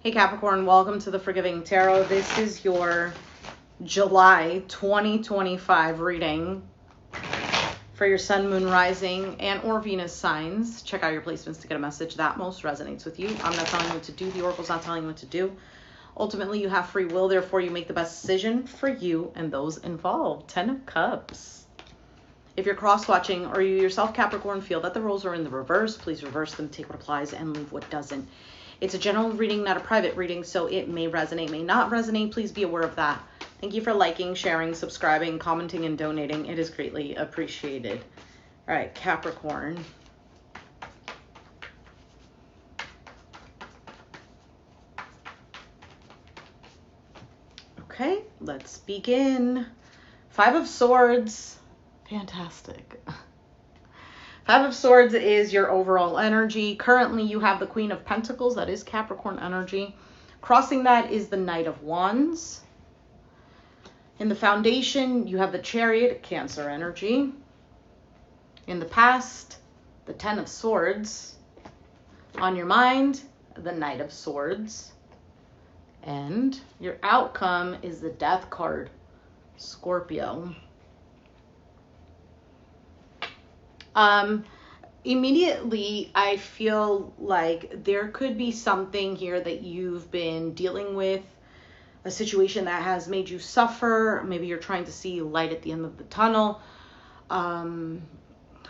Hey Capricorn, welcome to the Forgiving Tarot. This is your July 2025 reading for your Sun, Moon, Rising, and or Venus signs. Check out your placements to get a message that most resonates with you. I'm not telling you what to do. The Oracle's not telling you what to do. Ultimately, you have free will. Therefore, you make the best decision for you and those involved. 10 of Cups. If you're cross-watching or you yourself, Capricorn, feel that the roles are in the reverse, please reverse them, take what applies, and leave what doesn't. It's a general reading, not a private reading, so it may resonate, may not resonate. Please be aware of that. Thank you for liking, sharing, subscribing, commenting, and donating. It is greatly appreciated. All right, Capricorn. Okay, let's begin. 5 of Swords. Fantastic. 5 of Swords is your overall energy. Currently, you have the Queen of Pentacles. That is Capricorn energy. Crossing that is the Knight of Wands. In the foundation, you have the Chariot, Cancer energy. In the past, the 10 of Swords. On your mind, the Knight of Swords. And your outcome is the Death card, Scorpio. Immediately, I feel like there could be something here that you've been dealing with, a situation that has made you suffer. Maybe you're trying to see light at the end of the tunnel. I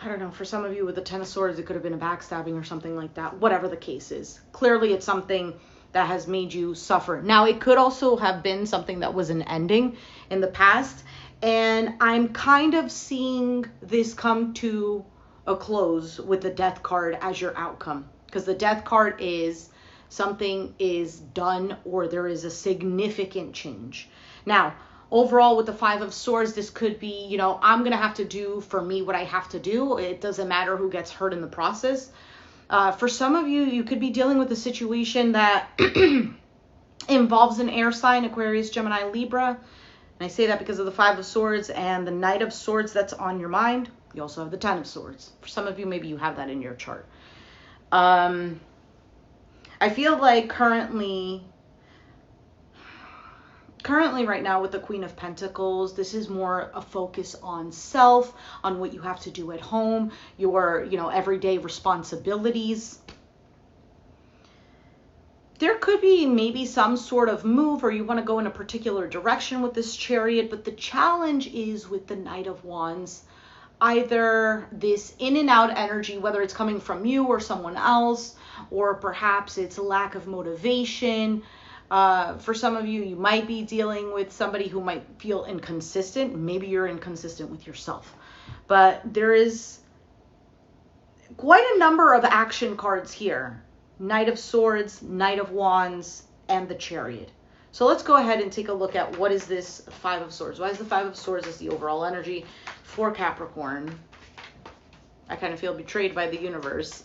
don't know, for some of you with the 10 of Swords, it could have been a backstabbing or something like that. Whatever the case is. Clearly, it's something that has made you suffer. Now, it could also have been something that was an ending in the past. And I'm kind of seeing this come to a close with the Death card as your outcome, because the Death card is something is done or there is a significant change. Now, overall with the 5 of Swords, this could be, you know, I'm going to have to do for me what I have to do. It doesn't matter who gets hurt in the process. For some of you, you could be dealing with a situation that involves an air sign, Aquarius, Gemini, Libra. And I say that because of the 5 of Swords and the Knight of Swords that's on your mind. You also have the 10 of Swords. For some of you, maybe you have that in your chart. I feel like currently right now with the Queen of Pentacles, this is more a focus on self, on what you have to do at home, your, you know, everyday responsibilities. There could be maybe some sort of move or you want to go in a particular direction with this Chariot, but the challenge is with the Knight of Wands. Either this in and out energy, whether it's coming from you or someone else, or perhaps it's a lack of motivation. For some of you, you might be dealing with somebody who might feel inconsistent. Maybe you're inconsistent with yourself. But there is quite a number of action cards here. Knight of Swords, Knight of Wands, and the Chariot. So let's go ahead and take a look at what is this 5 of Swords. Why is the 5 of Swords as the overall energy for Capricorn? I kind of feel betrayed by the universe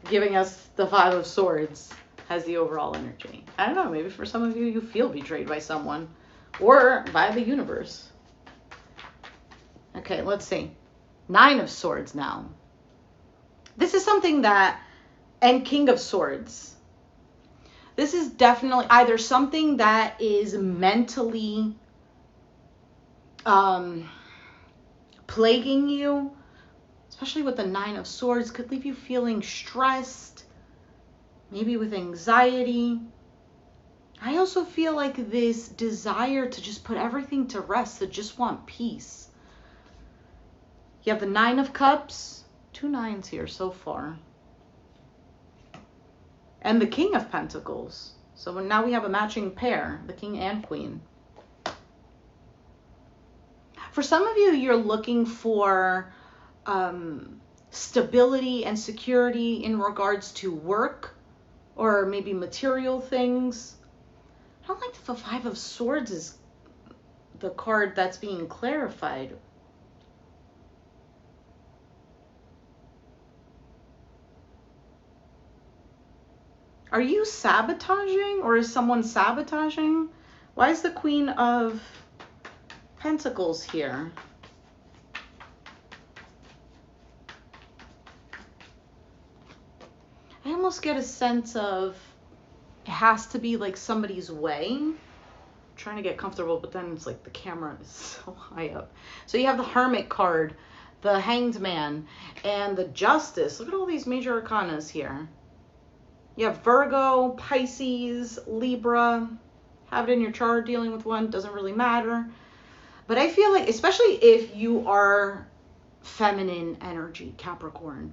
giving us the 5 of Swords as the overall energy. I don't know, maybe for some of you, you feel betrayed by someone or by the universe. Okay, let's see. 9 of Swords now. This is something that, and King of Swords. This is definitely either something that is mentally plaguing you, especially with the 9 of Swords, could leave you feeling stressed, maybe with anxiety. I also feel like this desire to just put everything to rest, to just want peace. You have the 9 of Cups, 2 9s here so far. And the King of Pentacles. So now we have a matching pair, the King and Queen. For some of you, you're looking for stability and security in regards to work or maybe material things. I don't like that the 5 of Swords is the card that's being clarified. Are you sabotaging or is someone sabotaging? Why is the Queen of Pentacles here? I almost get a sense of it has to be like somebody's way. I'm trying to get comfortable, but then it's like the camera is so high up. So you have the Hermit card, the Hanged Man, and the Justice. Look at all these major arcanas here. You have Virgo, Pisces, Libra. Have it in your chart, dealing with one, doesn't really matter. But I feel like, especially if you are feminine energy, Capricorn,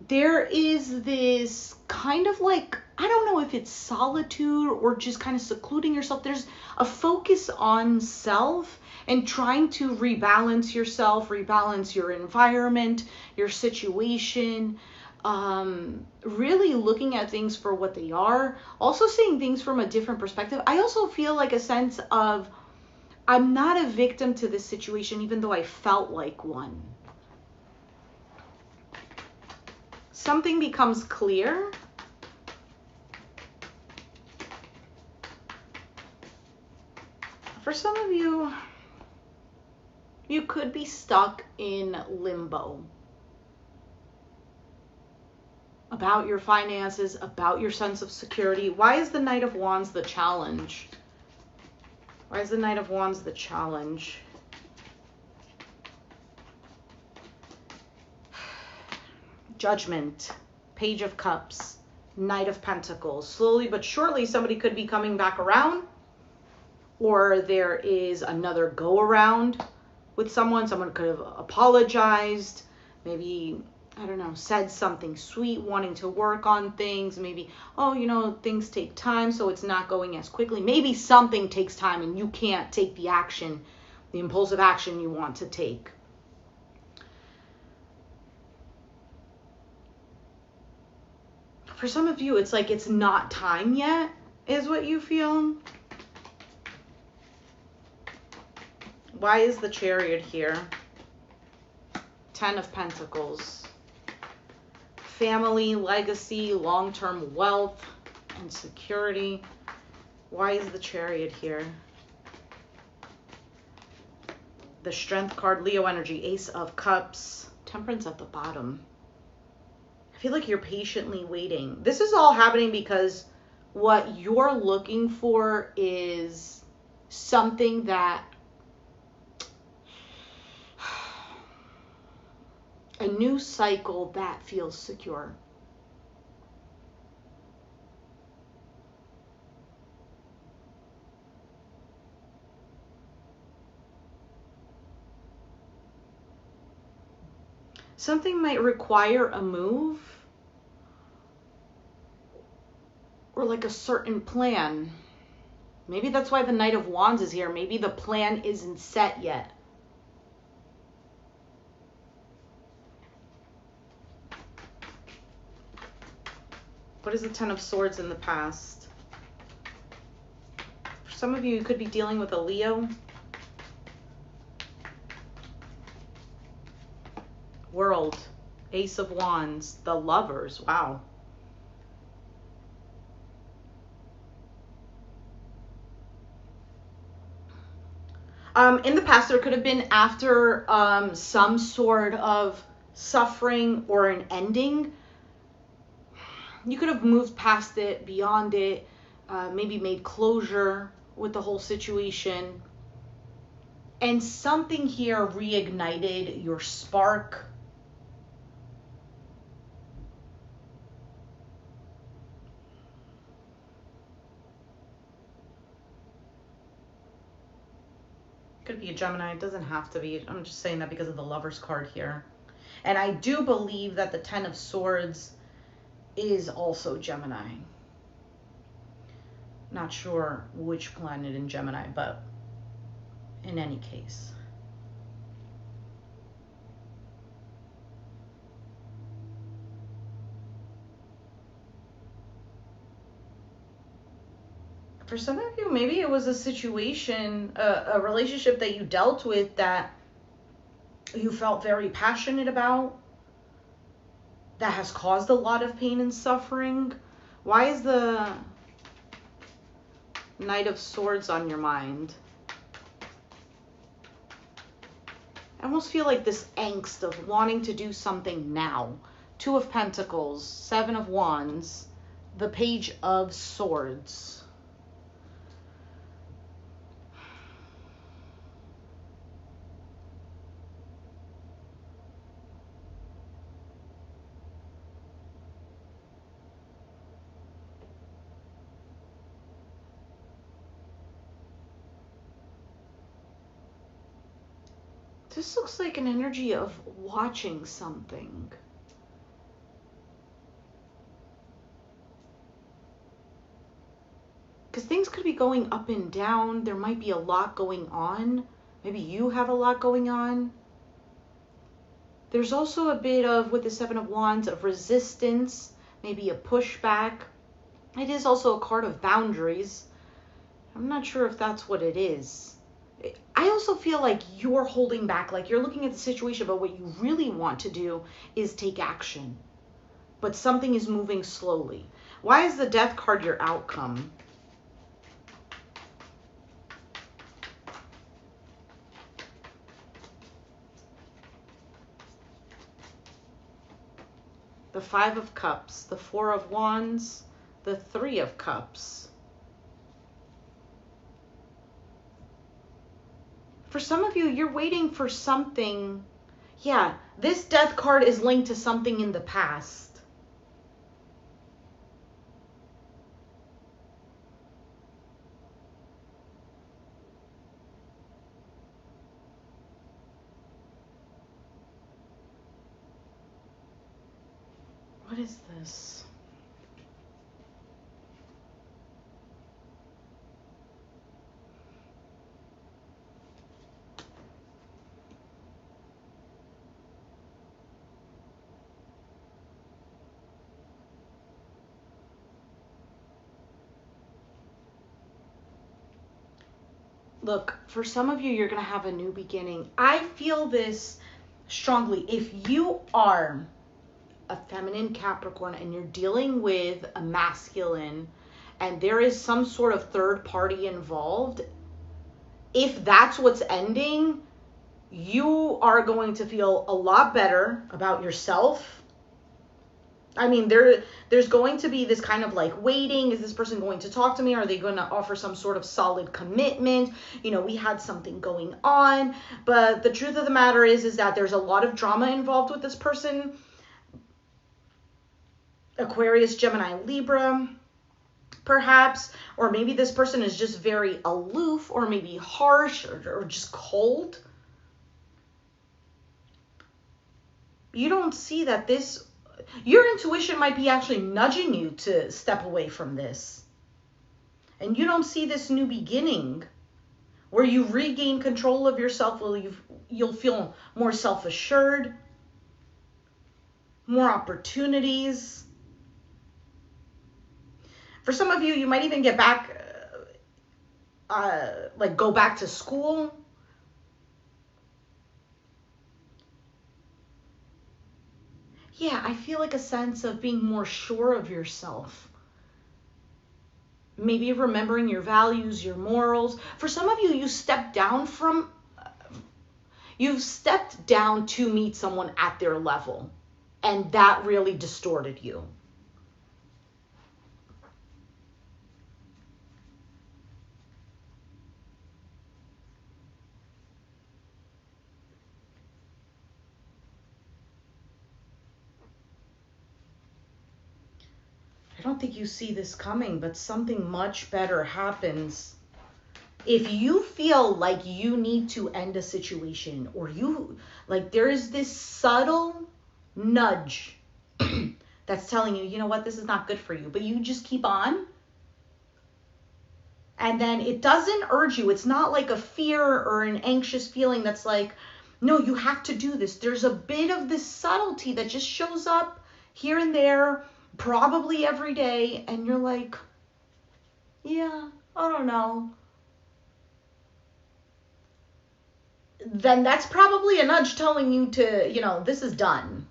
there is this kind of like, I don't know if it's solitude or just kind of secluding yourself. There's a focus on self and trying to rebalance yourself, rebalance your environment, your situation. Really looking at things for what they are. Also seeing things from a different perspective. I also feel like a sense of, I'm not a victim to this situation, even though I felt like one. Something becomes clear. For some of you, you could be stuck in limbo about your finances, about your sense of security. Why is the Knight of Wands the challenge? Why is the Knight of Wands the challenge? Judgment, Page of Cups, Knight of Pentacles. Slowly but surely, somebody could be coming back around, or there is another go around with someone. Someone could have apologized, maybe, I don't know, said something sweet, wanting to work on things. Maybe, oh, you know, things take time, so it's not going as quickly. Maybe something takes time and you can't take the action, the impulsive action you want to take. For some of you, it's like it's not time yet, is what you feel. Why is the Chariot here? Ten of Pentacles. Family, legacy, long-term wealth, and security. Why is the Chariot here? The Strength card, Leo energy, Ace of Cups, Temperance at the bottom. I feel like you're patiently waiting. This is all happening because what you're looking for is something that, a new cycle that feels secure. Something might require a move or like a certain plan. Maybe that's why the Knight of Wands is here. Maybe the plan isn't set yet. What is the Ten of Swords in the past? For some of you, you could be dealing with a Leo. World, Ace of Wands, the Lovers. Wow. In the past, there could have been after some sort of suffering or an ending. You could have moved past it, beyond it, maybe made closure with the whole situation. And something here reignited your spark. Could be a Gemini. It doesn't have to be. I'm just saying that because of the Lovers card here. And I do believe that the Ten of Swords is also Gemini. Not sure which planet in Gemini, but in any case. For some of you, maybe it was a situation, a relationship that you dealt with that you felt very passionate about, that has caused a lot of pain and suffering. Why is the Knight of Swords on your mind? I almost feel like this angst of wanting to do something now. Two of Pentacles, Seven of Wands, the Page of Swords. This looks like an energy of watching something. Because things could be going up and down. There might be a lot going on. Maybe you have a lot going on. There's also a bit of, with the Seven of Wands, of resistance, maybe a pushback. It is also a card of boundaries. I'm not sure if that's what it is. I also feel like you're holding back, like you're looking at the situation, but what you really want to do is take action. But something is moving slowly. Why is the Death card your outcome? The Five of Cups, the Four of Wands, the Three of Cups. For some of you, you're waiting for something. Yeah, this Death card is linked to something in the past. What is this? Look, for some of you, you're going to have a new beginning. I feel this strongly. If you are a feminine Capricorn and you're dealing with a masculine and there is some sort of third party involved, if that's what's ending, you are going to feel a lot better about yourself. I mean, there's going to be this kind of like waiting. Is this person going to talk to me? Are they going to offer some sort of solid commitment? You know, we had something going on. But the truth of the matter is that there's a lot of drama involved with this person. Aquarius, Gemini, Libra, perhaps. Or maybe this person is just very aloof, or maybe harsh, or just cold. You don't see that this... Your intuition might be actually nudging you to step away from this. And you don't see this new beginning where you regain control of yourself, where you'll feel more self-assured, more opportunities. For some of you, you might even get back, like go back to school. Yeah, I feel like a sense of being more sure of yourself. Maybe remembering your values, your morals. For some of you, you've stepped down to meet someone at their level. And that really distorted you. I don't think you see this coming, but something much better happens. If you feel like you need to end a situation, or there is this subtle nudge that's telling you, you know what, this is not good for you, but you just keep on. And then it doesn't urge you. It's not like a fear or an anxious feeling that's like, no, you have to do this. There's a bit of this subtlety that just shows up here and there, probably every day, and you're like, yeah, I don't know. Then that's probably a nudge telling you to, this is done.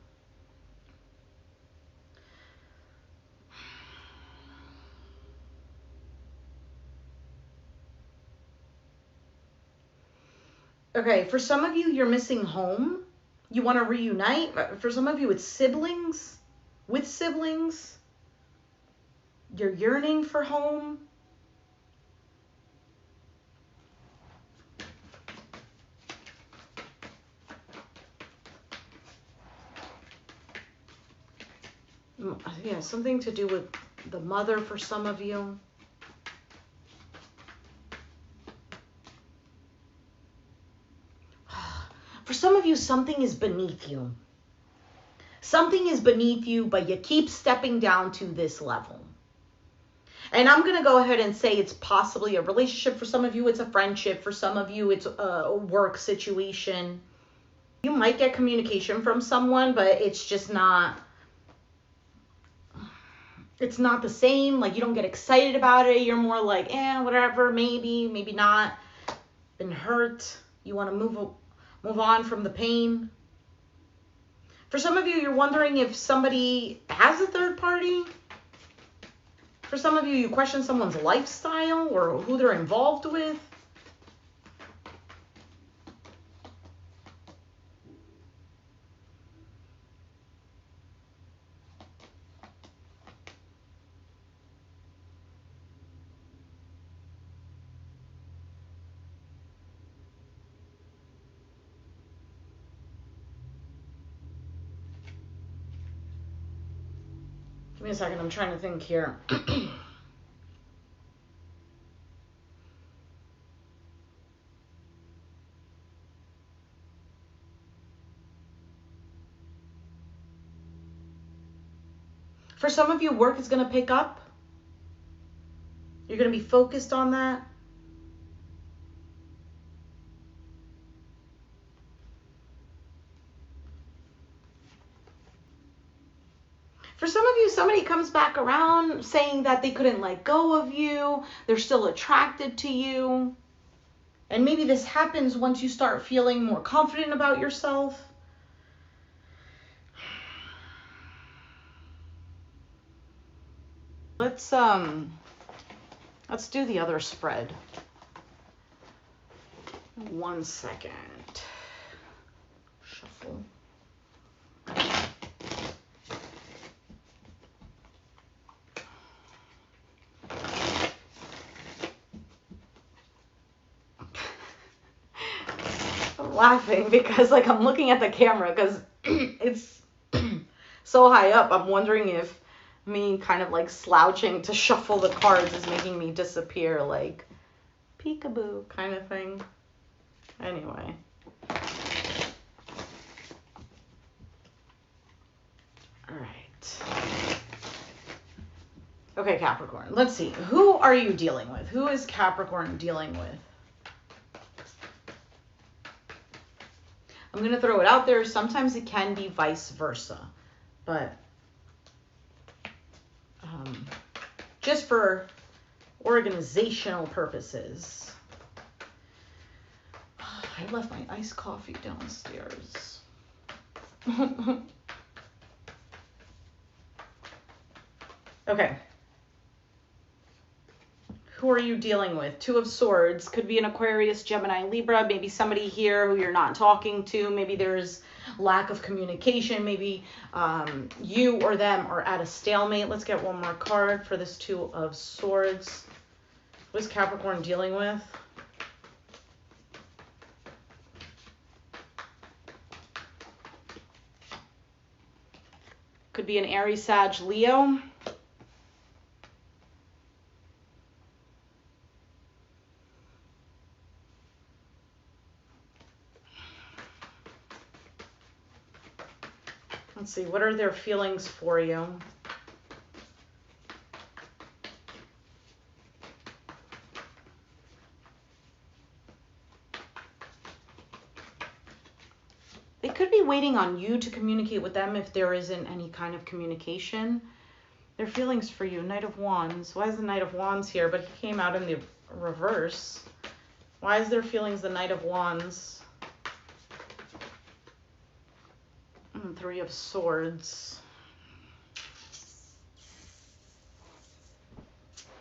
Okay, for some of you, you're missing home. You want to reunite. For some of you, it's siblings, with siblings. You're yearning for home. Yeah, something to do with the mother for some of you. For some of you, something is beneath you. Something is beneath you, but you keep stepping down to this level. And I'm going to go ahead and say it's possibly a relationship. For some of you, it's a friendship. For some of you, it's a work situation. You might get communication from someone, but it's just not, it's not the same. Like, you don't get excited about it. You're more like, whatever, maybe, maybe not. Been hurt. You want to move on from the pain. For some of you, you're wondering if somebody has a third party. For some of you, you question someone's lifestyle or who they're involved with. Give me a second, I'm trying to think here. For some of you, work is going to pick up. You're going to be focused on that. For some of you, somebody comes back around saying that they couldn't let go of you. They're still attracted to you. And maybe this happens once you start feeling more confident about yourself. Let's do the other spread. 1 second. Shuffle. I'm laughing because like I'm looking at the camera because it's so high up. I'm wondering if me kind of like slouching to shuffle the cards is making me disappear, like peekaboo kind of thing. Anyway. All right. Okay, Capricorn. Let's see. Who are you dealing with? Who is Capricorn dealing with? I'm going to throw it out there. Sometimes it can be vice versa. But just for organizational purposes. I left my iced coffee downstairs. Okay. Who are you dealing with? 2 of Swords. Could be an Aquarius, Gemini, Libra. Maybe somebody here who you're not talking to. Maybe there's lack of communication. Maybe you or them are at a stalemate. Let's get one more card for this 2 of Swords. What is Capricorn dealing with? Could be an Aries, Sag, Leo. Let's see, what are their feelings for you? They could be waiting on you to communicate with them if there isn't any kind of communication. Their feelings for you, Knight of Wands. Why is the Knight of Wands here? But he came out in the reverse. Why is their feelings the Knight of Wands? And 3 of Swords.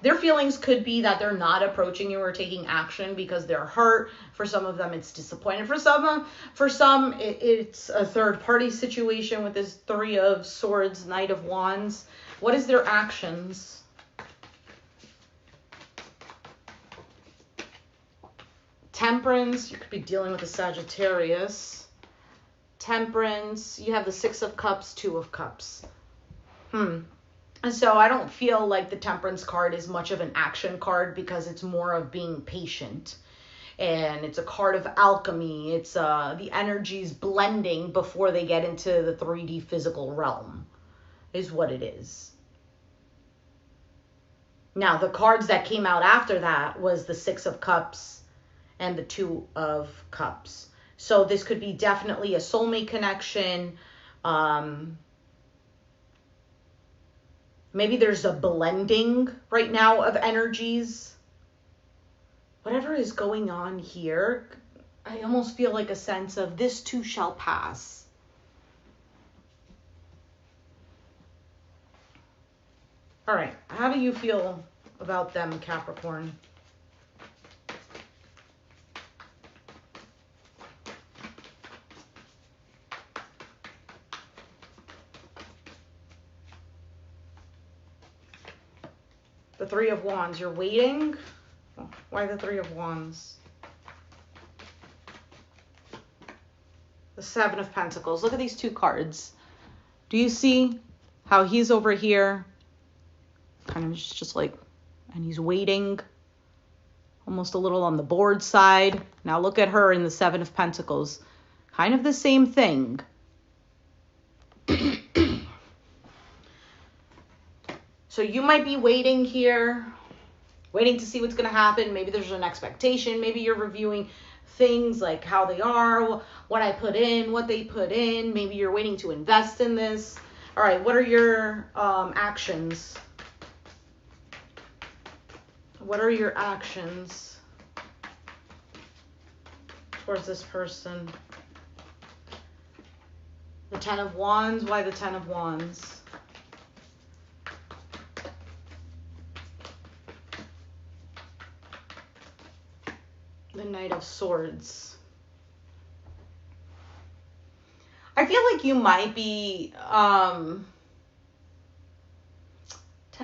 Their feelings could be that they're not approaching you or taking action because they're hurt. For some of them, it's disappointed. For some, it's a third-party situation with this 3 of Swords, Knight of Wands. What is their actions? Temperance, you could be dealing with a Sagittarius. Temperance, you have the Six of Cups, Two of Cups. And so I don't feel like the Temperance card is much of an action card because it's more of being patient. And it's a card of alchemy. It's the energies blending before they get into the 3D physical realm is what it is. Now, the cards that came out after that was the Six of Cups and the Two of Cups. So this could be definitely a soulmate connection. Maybe there's a blending right now of energies. Whatever is going on here, I almost feel like a sense of this too shall pass. All right, how do you feel about them, Capricorn? The Three of Wands, you're waiting. Why the Three of Wands? The Seven of Pentacles. Look at these two cards. Do you see how he's over here? Kind of just like, and he's waiting. Almost a little on the bored side. Now look at her in the Seven of Pentacles. Kind of the same thing. So you might be waiting here, waiting to see what's going to happen. Maybe there's an expectation. Maybe you're reviewing things like how they are, what I put in, what they put in. Maybe you're waiting to invest in this. All right, what are your actions? What are your actions towards this person? The Ten of Wands. Why the Ten of Wands? The Knight of Swords. I feel like you might be, Ten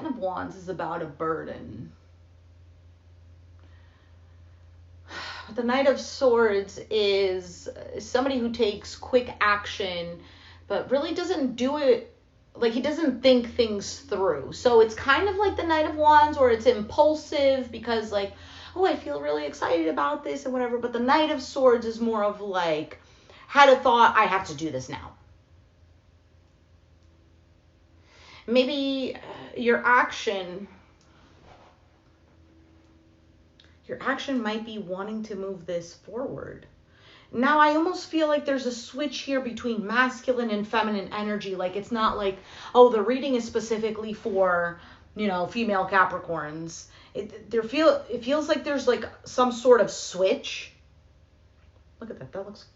of Wands is about a burden. The Knight of Swords is somebody who takes quick action, but really doesn't do it, like he doesn't think things through. So it's kind of like the Knight of Wands where it's impulsive because like, oh, I feel really excited about this and whatever. But the Knight of Swords is more of like, had a thought, I have to do this now. Maybe your action might be wanting to move this forward. Now, I almost feel like there's a switch here between masculine and feminine energy. Like, it's not like, oh, the reading is specifically for, female Capricorns. It feels like there's like some sort of switch. Look at that. That looks...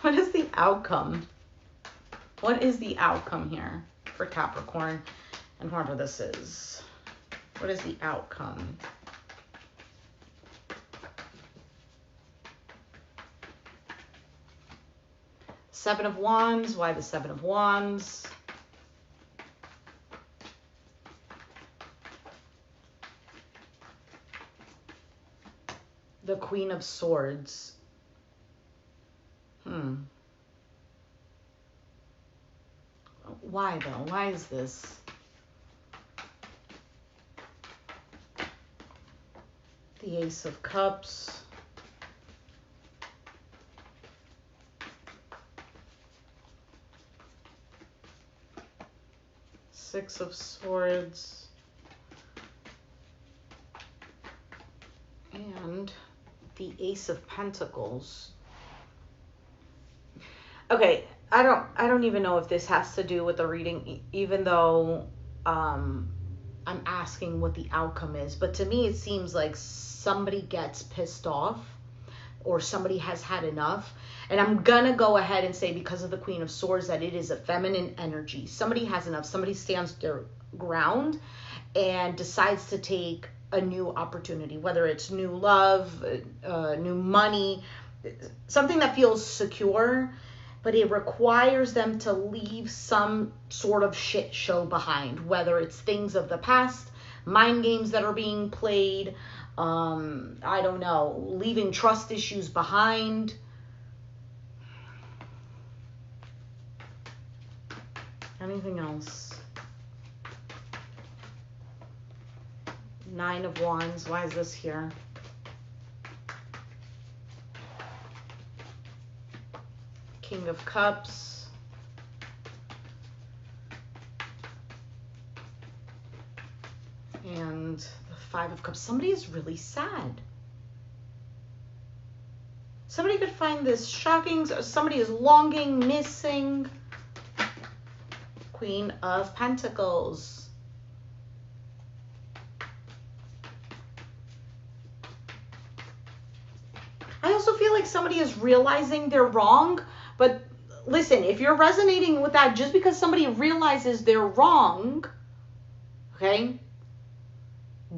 What is the outcome? What is the outcome here for Capricorn and whoever this is? What is the outcome? Seven of Wands. Why the Seven of Wands? The Queen of Swords. Why though? Why is this? The Ace of Cups. Six of Swords. And the Ace of Pentacles. Okay, I don't even know if this has to do with the reading, even though I'm asking what the outcome is. But to me, it seems like somebody gets pissed off or somebody has had enough. And I'm going to go ahead and say, because of the Queen of Swords, that it is a feminine energy. Somebody has enough. Somebody stands their ground and decides to take a new opportunity, whether it's new love, new money, something that feels secure, but it requires them to leave some sort of shit show behind, whether it's things of the past, mind games that are being played, I don't know, leaving trust issues behind. Anything else? Nine of Wands. Why is this here? King of Cups. And the Five of Cups. Somebody is really sad. Somebody could find this shocking. Somebody is longing, missing. Queen of Pentacles. I also feel like somebody is realizing they're wrong. But listen, if you're resonating with that, just because somebody realizes they're wrong, okay,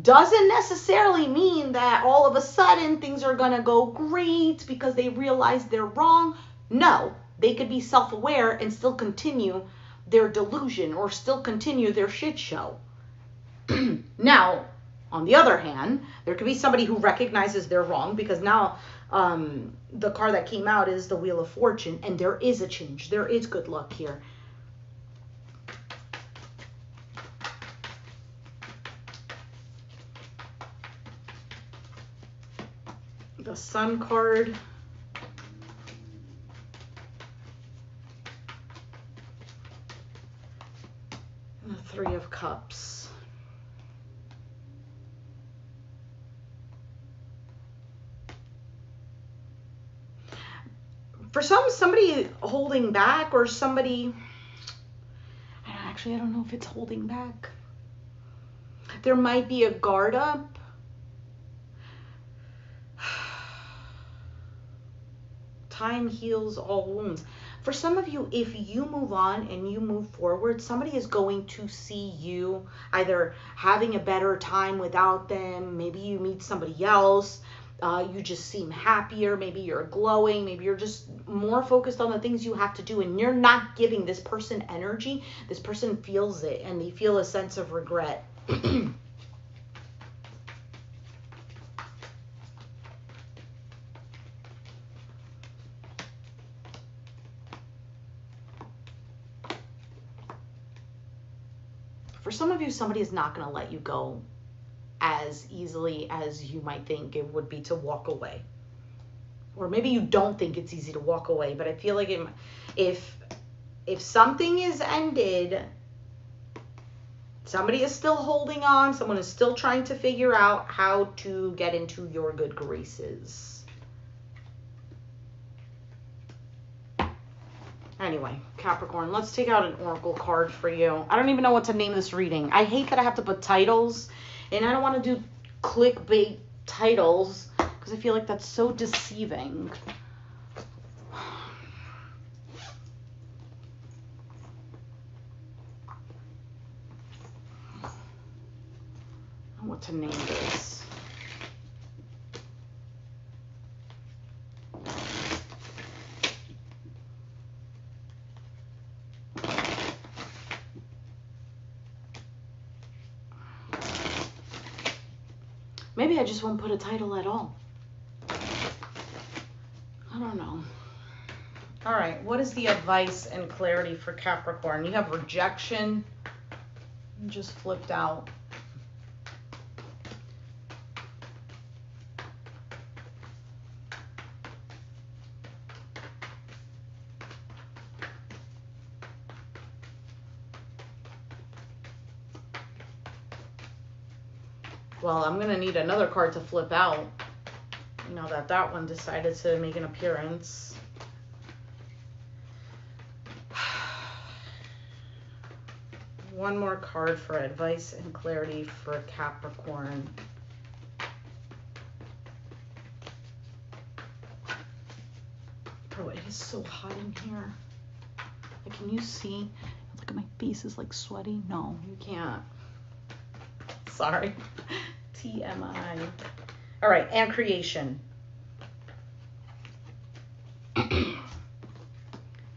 doesn't necessarily mean that all of a sudden things are going to go great because they realize they're wrong. No, they could be self-aware and still continue their delusion or still continue their shit show. Now, on the other hand, there could be somebody who recognizes they're wrong, because now the card that came out is the Wheel of Fortune, and there is a change. There is good luck here. The Sun card. And the Three of Cups. For somebody holding back, or somebody, I don't know if it's holding back. There might be a guard up. Time heals all wounds. For some of you, if you move on and you move forward, somebody is going to see you either having a better time without them. Maybe you meet somebody else. You just seem happier. Maybe you're glowing. Maybe you're just more focused on the things you have to do, and you're not giving this person energy. This person feels it, and they feel a sense of regret. For some of you, somebody is not going to let you go as easily as you might think it would be to walk away. Or maybe you don't think it's easy to walk away, but I feel like if something is ended, somebody is still holding on, someone is still trying to figure out how to get into your good graces. Anyway, Capricorn, let's take out an oracle card for you. I don't even know what to name this reading. I hate that I have to put titles, and I don't want to do clickbait titles because I feel like that's so deceiving. I don't know what to name this. Maybe I just won't put a title at all. I don't know. All right, what is the advice and clarity for Capricorn? You have rejection. Just flipped out. Well, I'm going to need another card to flip out. You know that one decided to make an appearance. One more card for advice and clarity for Capricorn. Oh, it is so hot in here. Like, can you see? Look at my face is like sweaty. No, you can't. Sorry. TMI. All right, and creation.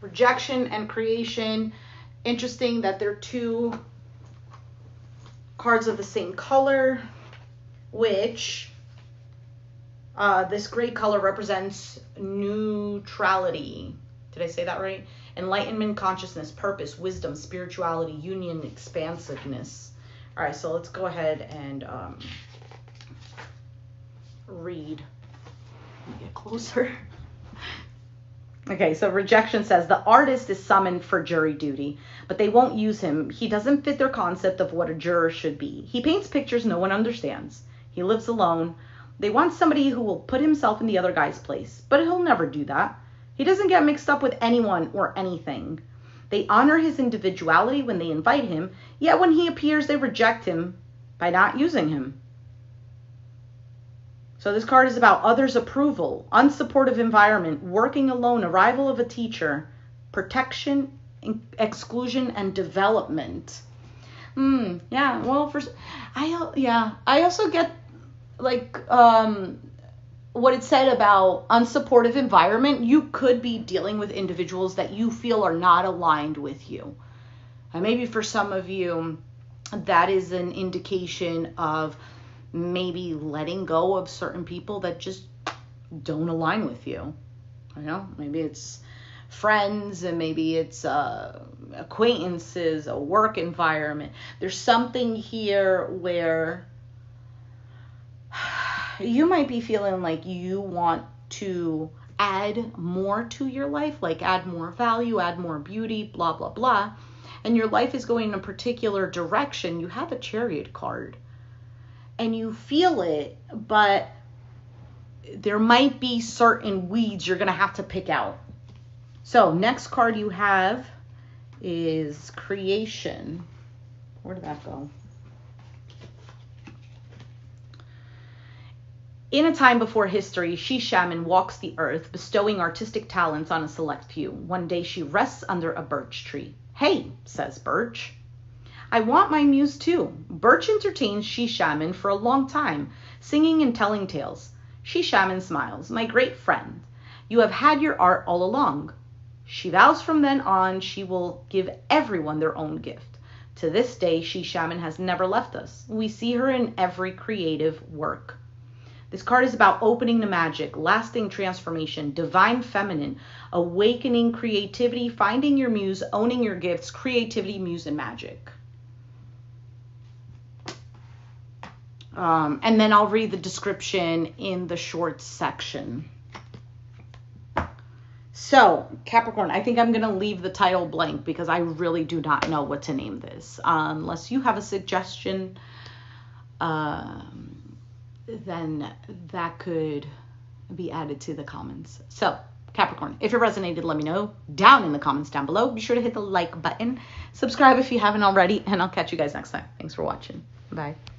Rejection and creation. Interesting that they're two cards of the same color, which This gray color represents neutrality. Did I say that right? Enlightenment, consciousness, purpose, wisdom, spirituality, union, expansiveness. All right, so let's go ahead and read. Let me get closer. Okay, so rejection says the artist is summoned for jury duty, but they won't use him. He doesn't fit their concept of what a juror should be. He paints pictures no one understands. He lives alone. They want somebody who will put himself in the other guy's place, but he'll never do that. He doesn't get mixed up with anyone or anything. They honor his individuality when they invite him, yet when he appears, they reject him by not using him. So this card is about others' approval, unsupportive environment, working alone, arrival of a teacher, protection, exclusion, and development. Yeah, well, I also get like what it said about unsupportive environment. You could be dealing with individuals that you feel are not aligned with you. And maybe for some of you, that is an indication of maybe letting go of certain people that just don't align with you. You know, maybe it's friends, and maybe it's acquaintances, a work environment. There's something here where you might be feeling like you want to add more to your life, like add more value, add more beauty, blah, blah, blah. And your life is going in a particular direction. You have a Chariot card and you feel it, but there might be certain weeds you're going to have to pick out. So next card you have is Creation. Where did that go? In a time before history, she-shaman walks the earth, bestowing artistic talents on a select few. One day she rests under a birch tree. "Hey," says Birch, "I want my muse too." Birch entertains she-shaman for a long time, singing and telling tales. She-shaman smiles. "My great friend, you have had your art all along." She vows from then on she will give everyone their own gift. To this day, she-shaman has never left us. We see her in every creative work. This card is about opening to magic, lasting transformation, divine feminine, awakening creativity, finding your muse, owning your gifts, creativity, muse, and magic. And then I'll read the description in the short section. So, Capricorn, I think I'm going to leave the title blank because I really do not know what to name this. Unless you have a suggestion, then that could be added to the comments. So, Capricorn, if it resonated, let me know down in the comments down below. Be sure to hit the like button, subscribe if you haven't already, and I'll catch you guys next time. Thanks for watching. Bye.